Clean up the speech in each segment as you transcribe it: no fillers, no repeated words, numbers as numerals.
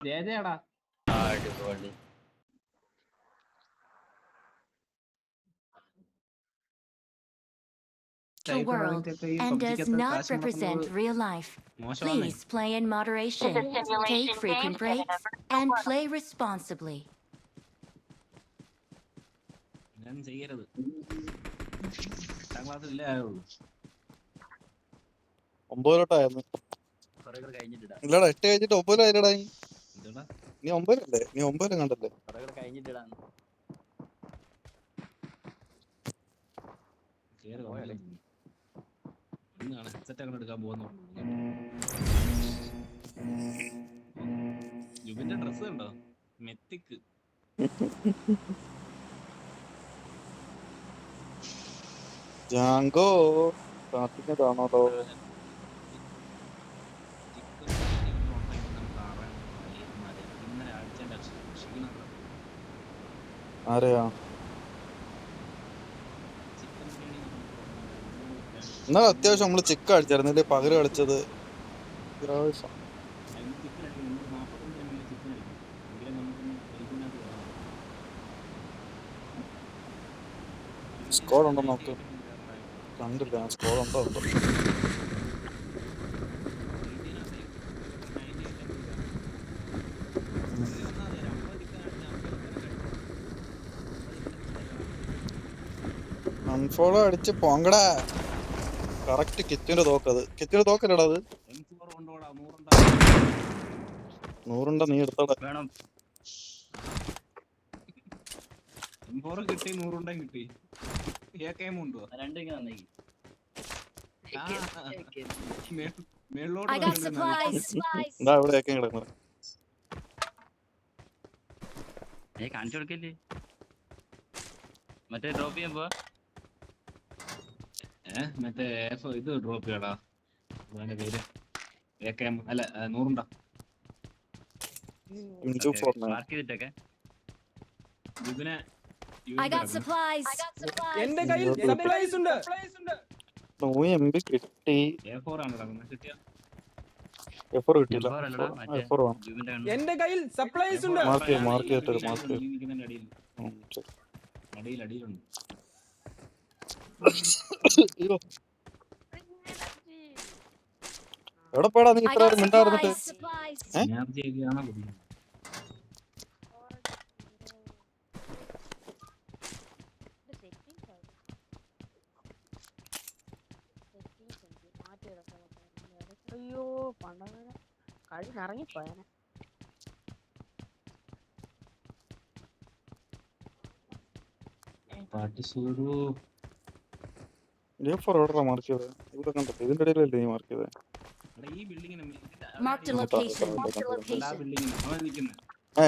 ജയജയടാ അടിപൊളി. world and does not represent real life. Please play in moderation, take frequent breaks, and play responsibly. ചെയ്യരുത്. ഒമ്പതിലോട്ടായിരുന്നു. ഇല്ലടാ 8 കഴിഞ്ഞിട്ട് 9 നീ 9 നീ 9 കണ്ടല്ലേ? എടുക്കാൻ പോകുന്നു. ജുബിന്റെ ഡ്രസ് ഉണ്ടോ? മെത്തിക്ക് ജാങ്കോ കാത്തിക്കുന്നതാണോ? ആരെയാ? എന്നാ അത്യാവശ്യം നമ്മള് ചിക്കൻ അടിച്ചായിരുന്നില്ലേ പകല് കളിച്ചത്? അത്യാവശ്യം സ്കോർ ഉണ്ടോ നോക്ക്. കണ്ടില്ല സ്കോർ ഉണ്ടോ? അൺഫോളോ അടിച്ച് പോങ്കടാ. കറക്റ്റ് കിറ്റിന്റെ തോക്കത്. കിറ്റിന്റെ തോക്കല്ലടാ അത്. 100 നീ എടുത്തോടാ. കിട്ടി 100 കിട്ടി. കാണിച്ചു കൊടുക്കല്ലേ മറ്റേ ഡ്രോപ്പ് ചെയ്യാൻ പോവാ. മറ്റേ ഇത് ഡ്രോപ്പ് ചെയ്യടാ. പേര് അല്ല 100 മാർക്ക് ചെയ്തിട്ടൊക്കെ. I got supplies. എന്റെ കയ്യിൽ സപ്ലൈസ് ഉണ്ട്. MB കിട്ടി. A4 ആണോ കിട്ടിയ? A4 കിട്ടില്ല. A4 ആണ്. എന്റെ കയ്യിൽ സപ്ലൈസ് ഉണ്ട്. മാർക്ക് ചെയ്തിട്ട് മാർക്ക്. അടിയിലുണ്ട്. എവിടെ പോടാ നീ ഇത്ര മിണ്ടായിരുന്നിട്ട്? അയ്യോ പണ്ടങ്ങനെ കളി ഇറങ്ങിപ്പോയനെ. മാർക്ക് ചെയ്തത് ഇവിടെ കണ്ടോ? ഇതിന്റെ ഇടയിലല്ലേ നീ മാർക്ക് ചെയ്തത്?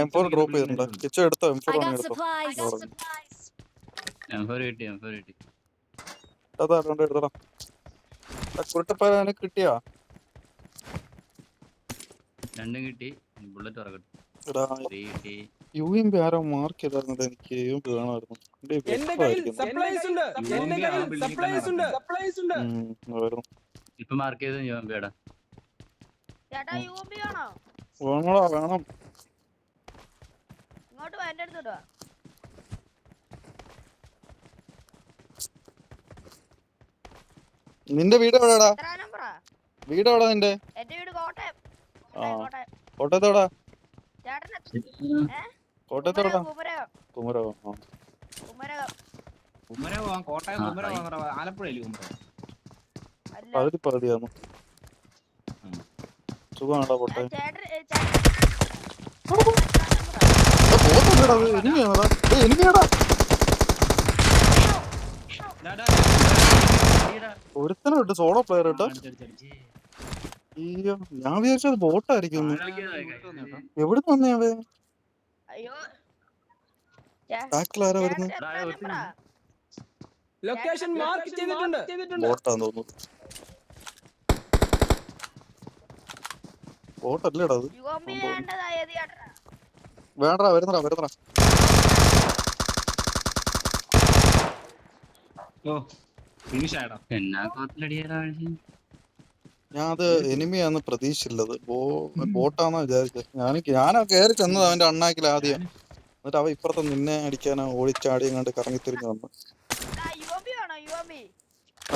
M4 ഡ്രോപ്പ് ചെയ്തിട്ടുണ്ടോ? കിച്ചോ എടുത്തോ? M4 എടുത്തോ? എടുത്തോടാ. കുരുട്ടപ്പാനെ കിട്ടിയാ? 2 കിട്ടി. ബുള്ളറ്റ് UMP ആരോ മാർക്ക് ചെയ്തായിരുന്നത്? എനിക്ക് UMP വേണമായിരുന്നു. ഇപ്പൊ മാർക്ക് ചെയ്ത് വേണം. വേണം. ഇങ്ങോട്ട് വാ, എന്റെ അടുത്തോട്ട് വാ. നിന്റെ വീട് എവിടെടാ? വീട് എവിടാ നിന്റെ? എന്റെ വീട് കോട്ടയം. കോട്ടയത്തോടാ? കോട്ടയത്തോടാ? കുമരകം. പകുതിയാന്നു. സുഖമാണോ കോട്ടയം? ഒരുത്തനെ വിട്ട് സോളോ പ്ലെയർ കേട്ടോ. അയ്യോ ഞാൻ വിചാരിച്ചത് ബോട്ടായിരിക്കും. എവിടെ വന്നേ? ബാക്കിലാരാ വരുന്നത്? ലൊക്കേഷൻ മാർക്ക് ചെയ്തിട്ടുണ്ട്. ബോട്ടാന്ന് തോന്നുന്നു. ബോട്ടല്ലേടാ അത്? വേണ്ടടാ, വരുന്നടാ. ഞാൻ അത് എനിമിയാന്ന് പ്രതീക്ഷിച്ചില്ലത്. ബോട്ടാന്നാ വിചാരിച്ചത്. ഞാനാ കയറി ചെന്നത് അവന്റെ അണ്ണാക്കിൽ ആദ്യം. എന്നിട്ട് അവ ഇപ്പുറത്ത് നിന്നെ അടിക്കാനാ ഓടിച്ചാടി എങ്ങാണ്ട് കറങ്ങി തിരിഞ്ഞു വന്നു. യുവബി ആണോ യുവബി?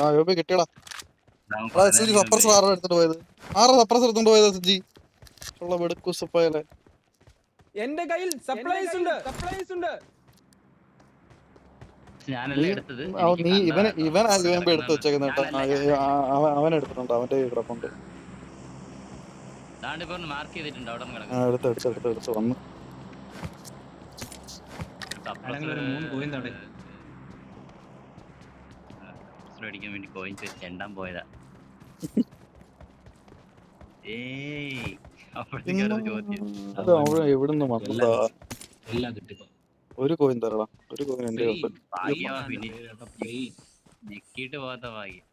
ആ യോബി കിട്ടിയടാ. എസ് ജി സപ്രസർ ആരോ എടുത്തിട്ട് പോയത്? ആരാ സപ്രസർ എടുത്തോണ്ട് പോയത്? എസ് ജി ഉള്ള വെടുക്കുസപ്പായല്ലേ. എന്റെ കയ്യിൽ സപ്ലൈസ് ഉണ്ട്. ഞാനല്ലേ എടുത്തത്. നീ ഇവൻ യോബി എടുത്ത് വെച്ചേക്കുന്ന കേട്ടോ. അവൻ എടുത്തിട്ടുണ്ട്, അവന്റെ കയ്യിൽ കിടപ്പുണ്ട്. മാർക്ക് ചെയ്തിട്ടുണ്ട് അവിടെ എടുത്ത് വന്നു. ഒരു 3 കോയിൻ തടേ അടിക്കാൻ വേണ്ടി കോയിൻസ് ചെണ്ടാൻ പോയതാ. എവിടുന്ന് വന്നതാ? എല്ലാം കിട്ടിപ്പോ. ഒരു കോയിൻ തരടാ. ഒരു കോയിൻ എന്റെ ഞെക്കിട്ട് പോകാത്ത ഭാഗ്യം.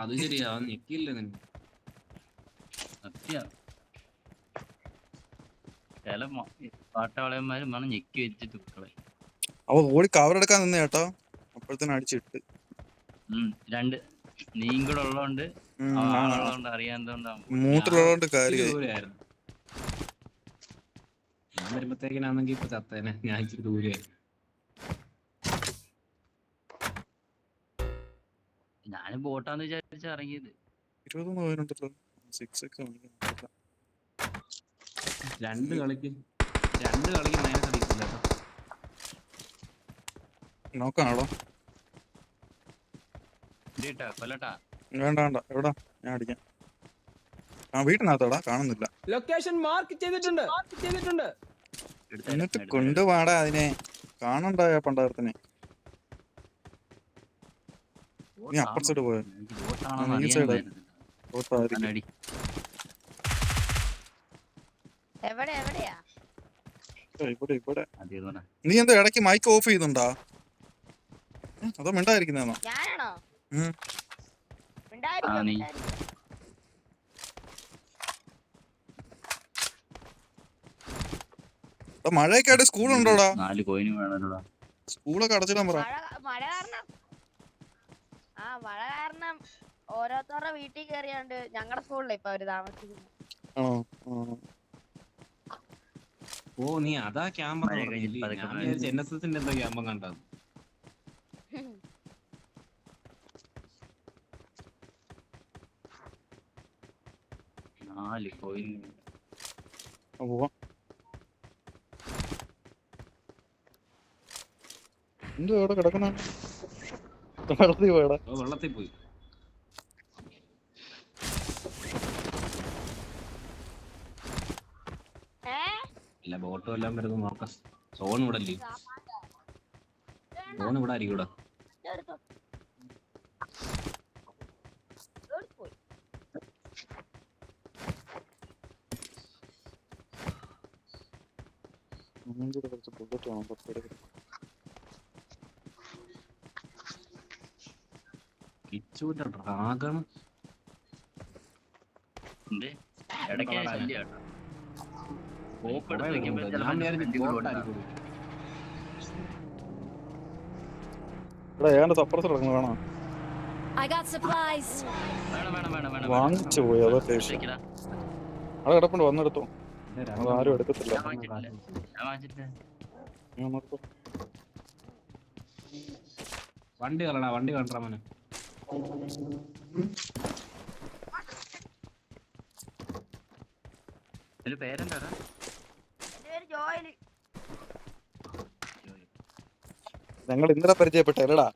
അത് ശരിയാ, ഞെക്കില്ല നിന്നെ. സത്യം ചില പാട്ടവളയന്മാരും വേണം ഞെക്കി വെച്ചിട്ട് മക്കളെ. അവ ഓടി കവറെടുക്കാൻ നിന്ന് കേട്ടോ. അപ്പോഴത്തേനും അടിച്ചിട്ട് 2 നീയും കൂടെ ഉള്ളതുകൊണ്ട് ആളുള്ളതുകൊണ്ട് അറിയാത്തതുകൊണ്ടാണ്. മൂട്ടിലുള്ളതുകൊണ്ട് കാര്യം. ഞാൻ വരുമ്പത്തേക്കിനാണെങ്കി ഇപ്പൊ ചത്തേനെ. ഞാൻ ഇച്ചിരി ദൂരെയായിരുന്നു. ഞാനും ബോട്ടാന്ന് വിചാരിച്ച ഇറങ്ങിയത്. 20 കോയിനുണ്ടല്ലോ. 6 ഒക്കെ 2 കളിക്ക് മൈനസ് അടിക്കില്ല കേട്ടോ. നോക്കാണോ? കൊല്ലട്ടാ. വേണ്ട എവിടാ? ഞാൻ അടിക്കാം. വീട്ടിനകത്തോടാ, കാണുന്നില്ല. ലൊക്കേഷൻ മാർക്ക് ചെയ്തിട്ടുണ്ട്. എന്നിട്ട് കൊണ്ടുപാടാ അതിനെ. കാണണ്ടായ പണ്ടാരത്തിനെ. നീ അപ്പർ സൈഡ് പോയോ? ഈ സൈഡ് എവിടെയാ? ഇവിടെ. നീ എന്താ ഇടയ്ക്ക് മൈക്ക് ഓഫ് ചെയ്യുന്നുണ്ടാ? അതോ മിണ്ടായിരിക്കുന്നോ? ഞാനാണോ? മഴയൊക്കെ ആയിട്ട് സ്കൂളുണ്ടോടാ? 4 കോയിന് വേണല്ലോടാ. സ്കൂളൊക്കെ അടച്ചിടാൻ പറ. മഴ കാരണം ഓരോരുത്തരുടെ വീട്ടിൽ കയറിയാണ്ട് ഞങ്ങളുടെ സ്കൂളിൽ ഇപ്പൊ അവര് താമസിക്കുന്നു. ഓ നീ അതാ ക്യാമ്പ്. ഞാൻ വിചാരിച്ചു NSS ന്റെ എന്തോ ക്യാമ്പം കണ്ടത്. എന്തോ അവിടെ കിടക്കുന്ന വെള്ളത്തിൽ പോയി. ഇല്ല ബോട്ടും എല്ലാം വരുന്നു നോക്കാം. സോൺ ഇവിടെ അല്ലേ? സോൺ ഇവിടെ ആയിരിക്കും. ഇവിടെ കിച്ചൂന്റെ ഡ്രാഗൺ വാങ്ങിച്ചു പോയി. അതൊക്കെ അത് കിടപ്പുണ്ട്, വന്നെടുത്തോ. അതാരും എടുക്കത്തില്ല. വണ്ടി കളടാ, വണ്ടി കണ്ടാ മോനെ. പേരെന്താ? ഞങ്ങൾ ഇന്നലെ പരിചയപ്പെട്ടല്ലടാ.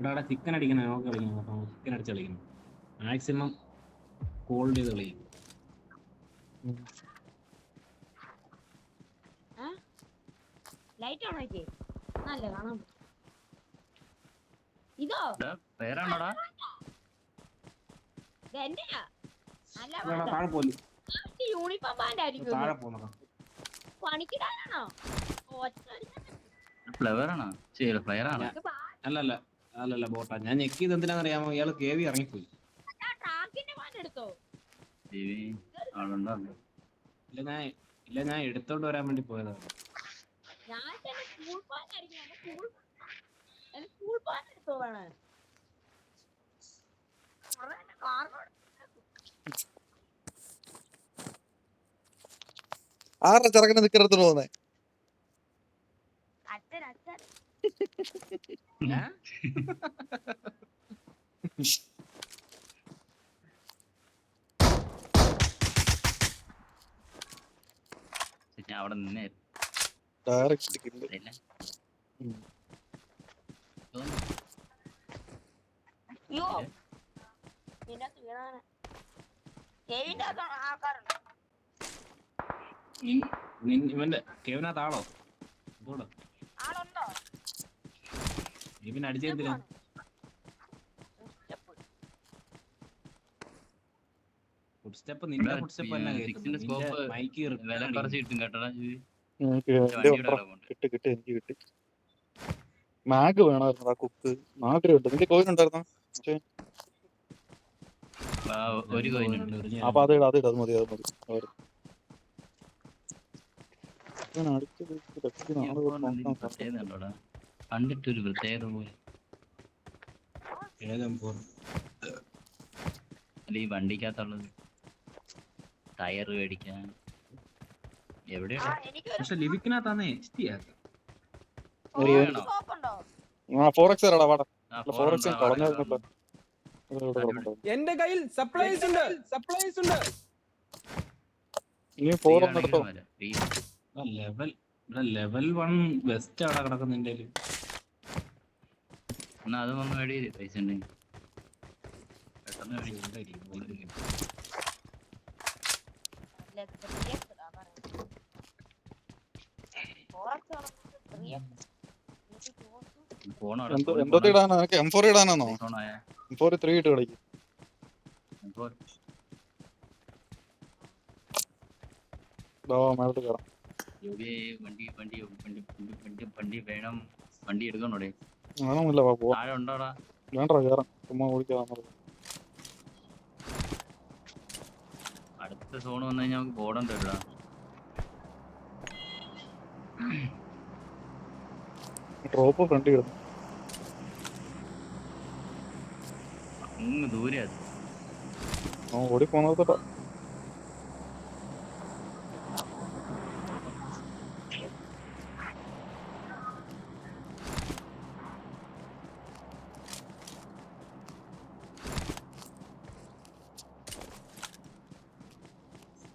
ഇവിടെ ചിക്കൻ അടിക്കണം, നമുക്ക് കളിക്കണം കേട്ടോ. ചിക്കൻ അടിച്ച് കളിക്കണം. മാക്സിമം കോൾഡ് ചെയ്ത് കളിക്കും. ലൈറ്റ് ഓൺ ആക്കി നല്ല കാണാം. ഇതോ പേരാണോടാ? എന്റെയാ നല്ല ഇവിടെ താഴെ പോലും യൂണിഫോം പാന്റ് ആയിരിക്കും. താഴെ പോകുന്നതാ. പണിക്കിടാനാണോ? ഫ്ലവറാണോ? ശരി, ഫ്ലയറാണ്. അല്ലല്ല അല്ലല്ല ബോട്ടാ. ഞാൻ ഞെക്ക് ചെയ്ത് എന്തിനാണെന്നറിയാമോ? ഇയാള് കേവി ഇറങ്ങിപ്പോയി. ട്രാക്കിന്റെ പാന്റ് എടുത്തോ? ആളുണ്ടോ? ഇല്ല ഞാൻ എടുത്തോണ്ട് വരാൻ വേണ്ടി പോയതാണ്. ഞാൻ സ്കൂൾ പാന്റ് ആയിരിക്കും. സ്കൂൾ പാന്റ് എടുത്തോ വേണേ? ആരുടെ ചെറുക്കനെ നിക്കറത്ത് പോകുന്നേ? അച്ഛൻ അച്ഛൻ ഞാൻ അവിടെ നിന്നേ ഡയറക്റ്റ് കില്ല്. അയ്യോ ഇതിനകത്ത് വീണാണ്. കേവിന്റെ അകത്ത് ആൾക്കാരുണ്ട്. ഇവന്റെ കേവിനകത്ത് ആളോ? ആളുണ്ടോ? കേവിനെ അടിച്ചെന്തിനാ? ഫുട്സ്റ്റെപ്പ് നിന്റെ ഫുട്സ്റ്റെപ്പ് തന്നെ സ്കോപ്പ് മൈക്ക് വില കുറച്ച് കിട്ടും കേട്ടോടാ. കിട്ടി എനിക്ക് കിട്ടി. മാഗ് വേണമായിരുന്നു. കുക്ക് മാഗ് ഉണ്ട്. നിന്റെ കോയിൻ ഉണ്ടായിരുന്നോ? ഒരു കോയിനുണ്ട്. അപ്പൊ അത് മതി. കണ്ടിട്ടൊരു പ്രത്യേകത പോലെ. അല്ല ഈ വണ്ടിക്കകത്തുള്ളത് ടയർ മേടിക്കാൻ എവിടെയാണ്? പക്ഷെ ലിവിക്കിനകത്താന്നേ ഇഷ്ടിയാക്കാം. എന്റെ കയ്യിൽ സപ്ലൈസ് ഉണ്ട്. ഇനി 4 ഒന്ന് എടുത്തോ. ലെവൽ 1 ബെസ്റ്റ് അവിടെ കിടക്കുന്നതിന്റെ എന്നാ അത് വന്ന് മേടി. പൈസ ഉണ്ടെങ്കിൽ പെട്ടെന്ന് എന്തോ ഇടാനോ? നിനക്ക് M4 ഇടാനാണോ? M4 3 ഇട്ട് കളിക്കും. മേലോട്ട് കയറാം. വണ്ടി വേണം. വണ്ടി എടുക്കണോടെ? വേണമെന്നില്ല. താഴെ ഉണ്ടോടാ? വേണ്ട കയറാം. ചുമ്മാ ഓടിക്കാം. അടുത്ത സോൺ വന്നു കഴിഞ്ഞാൽ നമുക്ക് ബോർഡം തരിടാ. ഡ്രോപ്പ് ഫ്രണ്ട് കിടന്നു. അങ്ങ് ദൂരെ അത് ഓടി പോന്നതോ.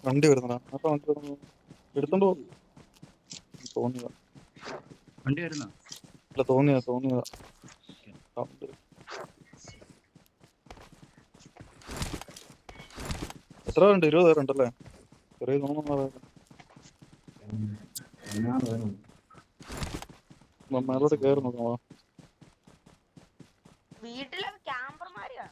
വണ്ടി വരുന്നടാ. അപ്പൊ വണ്ടി എടുത്തോണ്ട് പോകും തോന്നിയതാ. വണ്ടി വരുന്ന അല്ല തോന്നിയതാ. എത്ര പേരുണ്ട്? 20 പേരുണ്ടല്ലേ? ചെറിയ തോന്നുന്ന മേലോട്ട് കയറി നോക്കാം. വീട്ടിലെ ക്യാമ്പർമാരാ.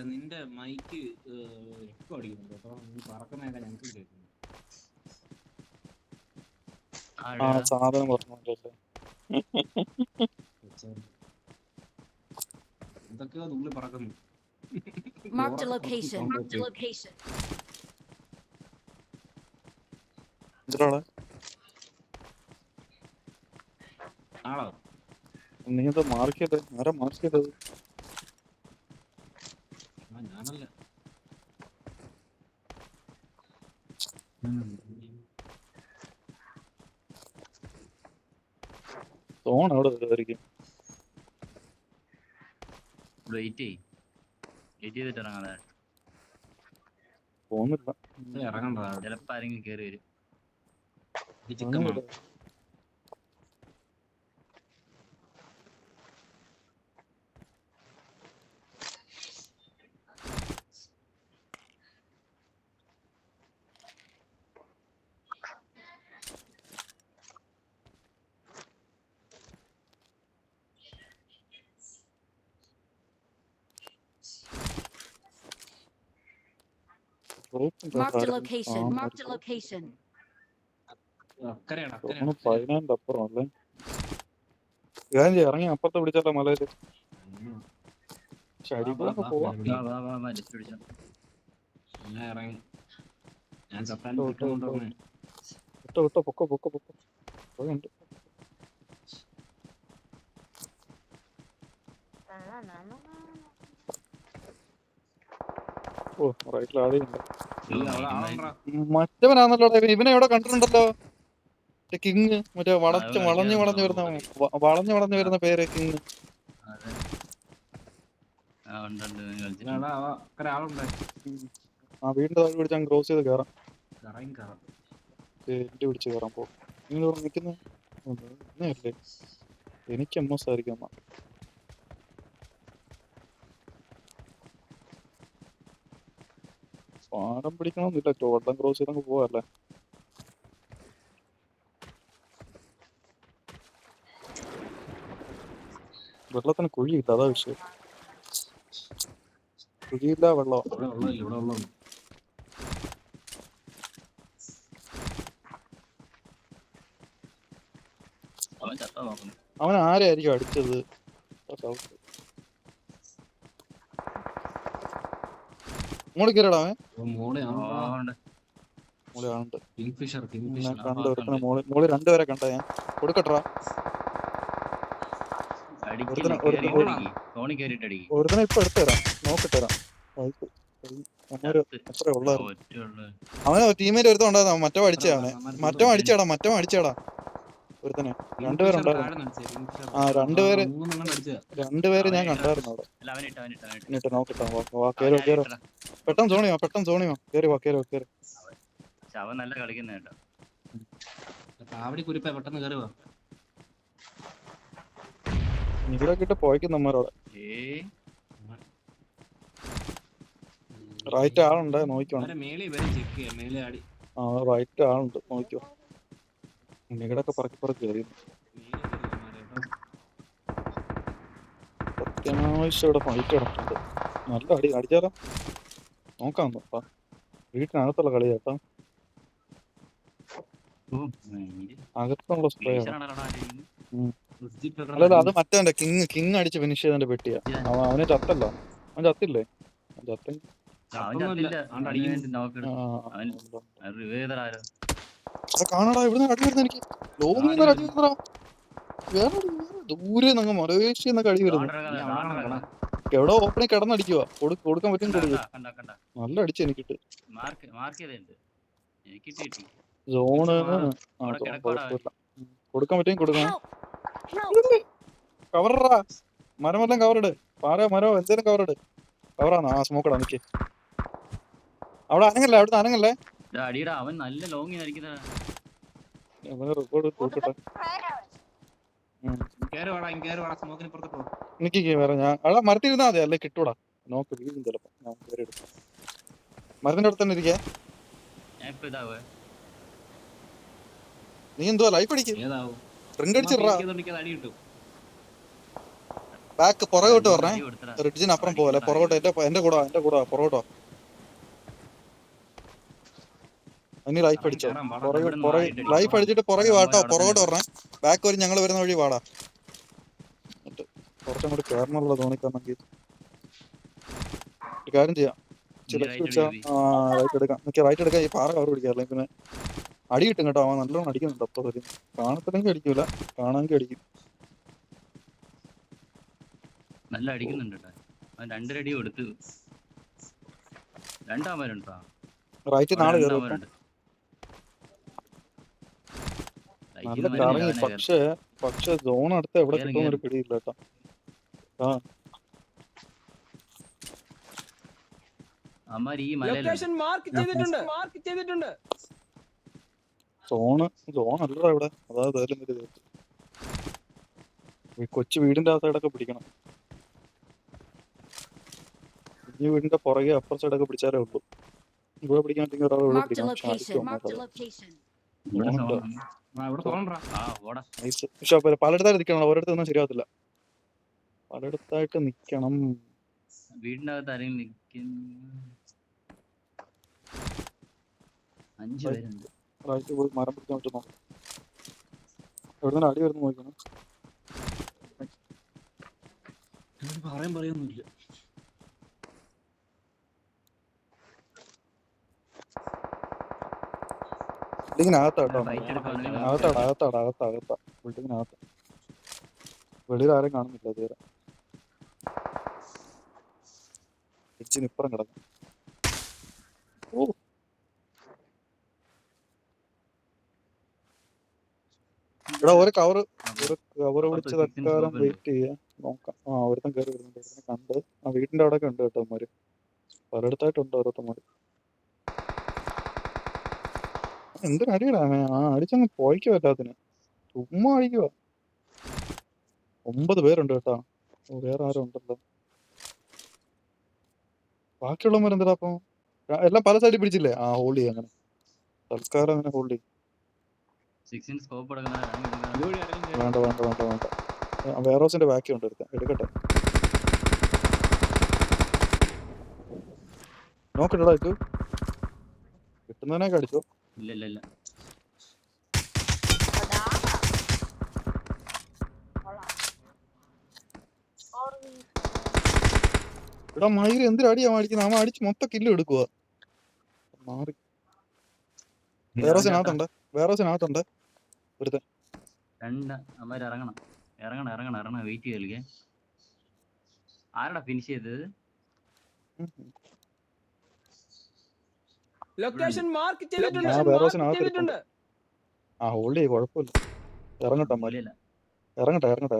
നിന്റെ മൈക്ക് എക്കോ അടിക്കുന്നുണ്ട് കേട്ടോ. നീ പറക്കുന്നതൊക്കെ ഞങ്ങൾക്ക് കേൾക്കുന്നു. സാധനം പറഞ്ഞല്ലേ. എന്തൊക്കെയോ തുള്ളി പറക്കുന്നു. Marked a location. ആളോ? നീ എന്താ മാർക്ക് ചെയ്തത്? ആരാ മാർക്ക് ചെയ്തത്? ഞാനല്ല. സോൺ അവിടെ വരുമായിരിക്കും. വെയിറ്റ് ചെയ്തിട്ട് ഇറങ്ങാതെ. തോന്നില്ല. ഇറങ്ങണ്ട ചിലപ്പോ ആരെങ്കിലും കേറി വരും. ചിക്കൻ വേണം. Marked a location. Marked a location. അക്കരയാണ് സോണ് 15 അപ്പുറം അല്ലേ. ഞാൻ ഇറങ്ങി അപ്പുറത്ത് പിടിച്ചാലോ മലയില്. പക്ഷെ അടി കൂടെ പോവാം. ലിസ്റ്റ് പിടിച്ചോ. ഇറങ്ങി. ഞാൻ സപ്പാൻ കിട്ടുന്നുണ്ടോന്നേ. വിട്ടോ പൊക്കോ പോയുണ്ട്. ഓ റൈറ്റിൽ ആദ്യം മറ്റവനാന്നല്ലോ ഇവനെ എവിടെ കണ്ടിട്ടുണ്ടല്ലോ. കിങ് മറ്റേ വളഞ്ഞു വരുന്ന പേര് കിങ്. ആ വീടിന്റെ താഴെ പിടിച്ച് അങ്ങ് ക്രോസ് ചെയ്ത് കയറാം. പിടിച്ച് കയറാൻ പോകും. നിങ്ങൾ നിൽക്കുന്നല്ലേ എനിക്ക് എംഎസ് ആയിരിക്കും. പാടം പിടിക്കണമെന്നില്ല, വെള്ളം ക്രോസ് ചെയ്തങ്ങ് പോവല്ലേ. വെള്ളത്തിന് കുഴിയില്ല, അതാ വിഷയം. കുഴിയില്ല വെള്ളം. അവൻ ആരെയായിരിക്കും അടിച്ചത്? മോളി കയറിടാ അവൻ. മോളി ആളുണ്ട്. ഞാൻ കണ്ടു ഒരുത്തനെ മോളി രണ്ടുപേരെ കണ്ട ഞാൻ. കൊടുക്കട്ടാ ഒരുത്തനെ ഇപ്പൊ എടുത്തുതരാം, നോക്കിത്തരാം. അത്രേ ഉള്ളായിരുന്നു. അവന് ടീമേറ്റ് ഒരുത്തം ഉണ്ടായിരുന്നു, മറ്റോ അടിച്ചേ അവനെ. മറ്റോ അടിച്ചാടാ ഒരുത്തനെ. രണ്ടുപേര് ഞാൻ കണ്ടായിരുന്നു അവിടെ. എന്നിട്ട് നോക്കിട്ടാ കേറോ പെട്ടെന്ന് സോണിയോ കേറി വാ. നല്ല കളിക്കുന്ന കേട്ടോ. പെട്ടെന്ന് കേറി വാ. ഇവിടൊക്കെ പോയിക്കും നമ്മരോടെ. റൈറ്റ് ആളുണ്ട്, നോക്കിക്കോണം. ആ റൈറ്റ് ആളുണ്ട്, നോക്കിക്കോ. നികടൊക്കെ പറക്കി കയറി. അത്യാവശ്യം ഇവിടെ ഫൈറ്റ് കിടക്കുന്നുണ്ട്. നല്ല അടിച്ചാലോ നോക്കാം. വീട്ടിനകത്തുള്ള കളി കേട്ടോ, അകത്തുള്ള സ്പ്രേ. അല്ലല്ല അത് മറ്റവന്റെ കിങ് അടിച്ച് ഫിനിഷ് ചെയ്തതിന്റെ പെട്ടിയാ. അവന് ചത്തല്ലോ. അവൻ ചത്തില്ലേ? കാണാടാ ഇവിടുന്ന് അടി വരുന്ന. എനിക്ക് ലോങ്ങിൽ അടി വരുന്നടാ. വേറെ ദൂരെ നിന്ന് മലേഷ്യ എന്നൊക്കെ അടി വരുന്നു. എവിടെ ഓപ്പണിൽ കിടന്നടിക്കുക. കൊടുക്കാൻ പറ്റും കൊടുക്കും. നല്ല അടിച്ചു എനിക്കിട്ട്. സോണ് കുഴപ്പമില്ല, കൊടുക്കാൻ പറ്റും കൊടുക്കണം. കവറാ മരമെല്ലാം കവറിട്. മരോ എന്തേലും കവറിട്. കവറാണോ? ആ സ്മോക്കടാ നിക്ക്. അവിടെ അനങ്ങല്ലേ. അവൻ നല്ല ലോങ്ങി റെക്കോർഡ് തൂക്കട്ടെ. എനിക്ക് വേറെ ഞാൻ അവിടെ മരത്തിരുന്നാ മതി, അല്ലെ കിട്ടൂടാ. നോക്ക് വീഴും ചിലപ്പോ. മരത്തിന്റെ അടുത്ത് തന്നെ ഇരിക്കേ. നീ എന്തുവാ ലൈഫ് അടിക്കും? ഡ്രിങ്ക് അടിച്ചിടാ. ബാക്ക് പുറകോട്ട് പറഞ്ഞേ. റിഡ്ജിന് അപ്പുറം പോലെ പുറകോട്ട്. എന്റെ കൂടെ പുറകോട്ടോ. ഇനി ലൈഫ് അടിച്ചോ. ലൈഫ് അടിച്ചിട്ട് പുറകെ വാട്ടോ. പുറകോട്ട് പറഞ്ഞേ. ബാക്ക് വരും, ഞങ്ങൾ വരുന്ന വഴി വാടാ. കുറച്ചും കൂടി കയറണമല്ലോ തോന്നിക്കാണെങ്കിൽ. ഒരു കാര്യം ചെയ്യാം, റൈറ്റ് എടുക്കാം. ഈ പാറ കവർ പിടിക്കാം, അല്ലെങ്കിൽ പിന്നെ അടി കിട്ടും കേട്ടോ. അവൻ നല്ലോണം അടിക്കുന്നുണ്ട്. അപ്പൊ കാണത്തില്ലെങ്കിൽ അടിക്കൂല, കാണാമെങ്കിൽ അടിക്കും. നല്ല അടിക്കുന്നുണ്ട്. രണ്ടരടി കൊടുത്ത് രണ്ടാമരുണ്ടോ റൈറ്റ് നാളെ കയറും. നല്ല കറങ്ങി. പക്ഷെ സോൺ അടുത്ത് എവിടെ കിട്ടുമെന്ന് ഒരു പിടിയില്ല കേട്ടോ. അമ്മാര് ഈ ലൊക്കേഷൻ മാർക്ക് ചെയ്തിട്ടുണ്ട്. സോൺ അല്ലടാ ഇവിടെ. അതായത് ഏതായാലും ഒരു ഇത്. ഈ കൊച്ചു വീടിന്റെ ആ സൈഡൊക്കെ പിടിക്കണം. ഈ വീടിന്റെ പുറകെ അപ്പുറ സൈഡൊക്കെ പിടിച്ചാലേ ഉള്ളൂ. ഇവിടെ പിടിക്കാണ്ടെങ്കിൽ ഒരാൾ ഇവിടെ Marked a പിടിക്കണം. location. Marked a location. ഇവിടെ ആ ഇവിടെ തോന്നണ്ടാ. ഓടാ. പക്ഷെ പലയിടത്തായിട്ട് നിൽക്കണം. ഒരിടത്ത് നിന്നാൽ ശരിയാവത്തില്ല. പലയിടത്തായിട്ട് നിക്കണം. വീടിനകത്ത് ആരെങ്കിലും നിൽക്കുന്നു. 5 പേരുണ്ട്. റൈറ്റ് പോയി മരം പിടിക്കാൻ പറ്റുമോ? എവിടെ നിന്ന് അടി വരുന്നു നോക്കണം. പറയൊന്നുമില്ല. ബിൽഡിങ്ങിനകത്താട്ടോ. റൈറ്റ് എടുക്കുകയാണെങ്കിൽ അകത്താ ബിൽഡിങ്ങിനകത്ത്. വെളിയിൽ ആരും കാണുന്നില്ല ഇതുവരെ. എഡ്ജിന് ഇപ്പുറം കിടക്കും. ഓ ഇവിടെ ഒരു കവർ പിടിച്ച് തൽക്കാലം വെയിറ്റ് ചെയ്യാം. നോക്കാം. ഒരുത്തം കയറി വരുന്നുണ്ട്. ഒരുത്തനെ കണ്ട് ആ വീടിന്റെ അവിടെ ഒക്കെ ഉണ്ട് കേട്ടോ അവന്മാര്. പലയിടത്തായിട്ടുണ്ട് ഓരോരുത്തന്മാര്. എന്തൊരു അടിയിടാമേ. അടിച്ചങ്ങ് പോയിക്കോ എല്ലാത്തിനും. ചുമ്മാ അടിക്കുവാ. 9 പേരുണ്ട് കേട്ടോ. വേറെ ആരും ഉണ്ടല്ലോ. ബാക്കിയുള്ളവന്മാരെന്താ അപ്പൊ? എല്ലാം പല സൈഡിൽ പിടിച്ചില്ലേ? ഹോൾഡ് ചെയ്യാം. അങ്ങനെ തൽക്കാലം അങ്ങനെ ഹോൾഡ് ചെയ്യും. 6 സ്കോപ്പ് എടുക്കുന്ന വേണ്ട. വെയർ ഹൗസിന്റെ ബാക്കി ഉണ്ട്. എടുക്കട്ടെ. നോക്കട്ടെടാ. കിട്ടുന്നതിനൊക്കെ അടിച്ചോ. ഇല്ല. ഇവിടെ മയില് എന്തൊരു അടിയാ അടിക്കുന്നത്. അവൻ അടിച്ച് മൊത്തം കില്ല് എടുക്കുക. മാറി. വേറെ ഹൗസിനകത്തുണ്ട് ഒരുത്തൻ. അമ്മാര് ഇറങ്ങണം. വെയിറ്റ് ചെയ്യലിക്കെ. ആരടാ ഫിനിഷ് ചെയ്തത്? ലൊക്കേഷൻ മാർക്ക് വേറെ ഹൗസിനകത്ത്. ഹോൾഡ് ചെയ്യും. കുഴപ്പമില്ല. ഇറങ്ങട്ടെ. ഇറങ്ങിട്ട്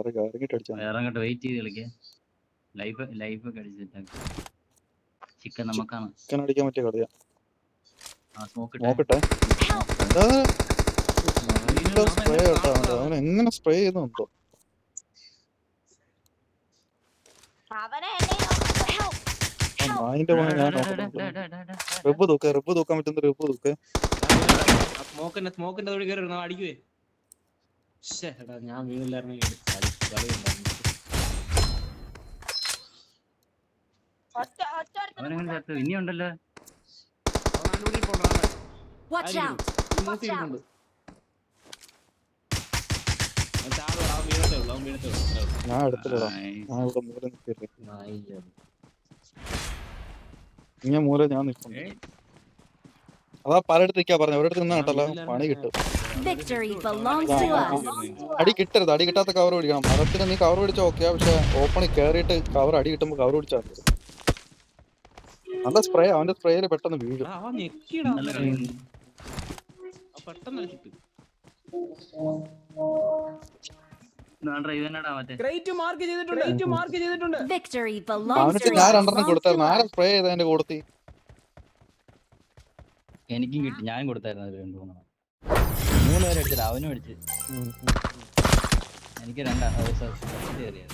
അടിച്ചാൽ. ഇറങ്ങട്ടെ. വെയിറ്റ് ചെയ്ത് കളിക്കേ. ലൈഫ് ഒക്കെ അടിച്ചിട്ടാക്കി. ചിക്കൻ നമുക്കാണ്. ചിക്കൻ അടിക്കാൻ പറ്റിയ കളിയാ. നോക്കട്ടെ. സ്പ്രേ കേട്ടോ. അവൻ എങ്ങനെ സ്പ്രേ ചെയ്യുന്നുണ്ടോ? അതിന്റെ മോനെ ഞാൻ റബ്ബ് തൂക്കാൻ പറ്റുന്ന റബ്ബ് തൂക്കേ. സ്മോക്കിന്റെ തൊടി കയറി അടിക്കുവേ. ഞാൻ വീണില്ലായിരുന്നു. ഇനിയുണ്ടല്ലോ. Watch out. ഞാൻ എടുത്തില്ലടാ. ഞാൻ ഇവിടെ മൂല നിൽക്കരുത്. ഇങ്ങനെ മൂല ഞാൻ നിൽക്കുന്നു. അതാ പലയിടത്ത് നിൽക്കാ പറഞ്ഞു. ഒരിടത്ത് നിന്നാ കേട്ടല്ലോ പണി കിട്ടും. Victory belongs to us. അടി കിട്ടരുത്. അടി കിട്ടാത്ത കവർ പിടിക്കണം. മരത്തിന് നീ കവർ പിടിച്ച ഓക്കെയാ. പക്ഷെ ഓപ്പണിൽ കയറിയിട്ട് കവർ അടി കിട്ടുമ്പോ കവർ പിടിച്ചാൽ നല്ല സ്പ്രേ. അവന്റെ സ്പ്രേയില് പെട്ടെന്ന് വീഴും. Victory belongs അവനക്ക് to ഞാൻ us. 2 കൊടുത്തായിരുന്നു. ആരെ സ്പ്രേ ചെയ്ത എന്റെ കൊടുത്തി? എനിക്കും കിട്ടി. ഞാൻ കൊടുത്തായിരുന്നു 3 പേരെ അടിച്ചില്ല. അവനും അടിച്ച്. എനിക്ക് 2 അറിയാം.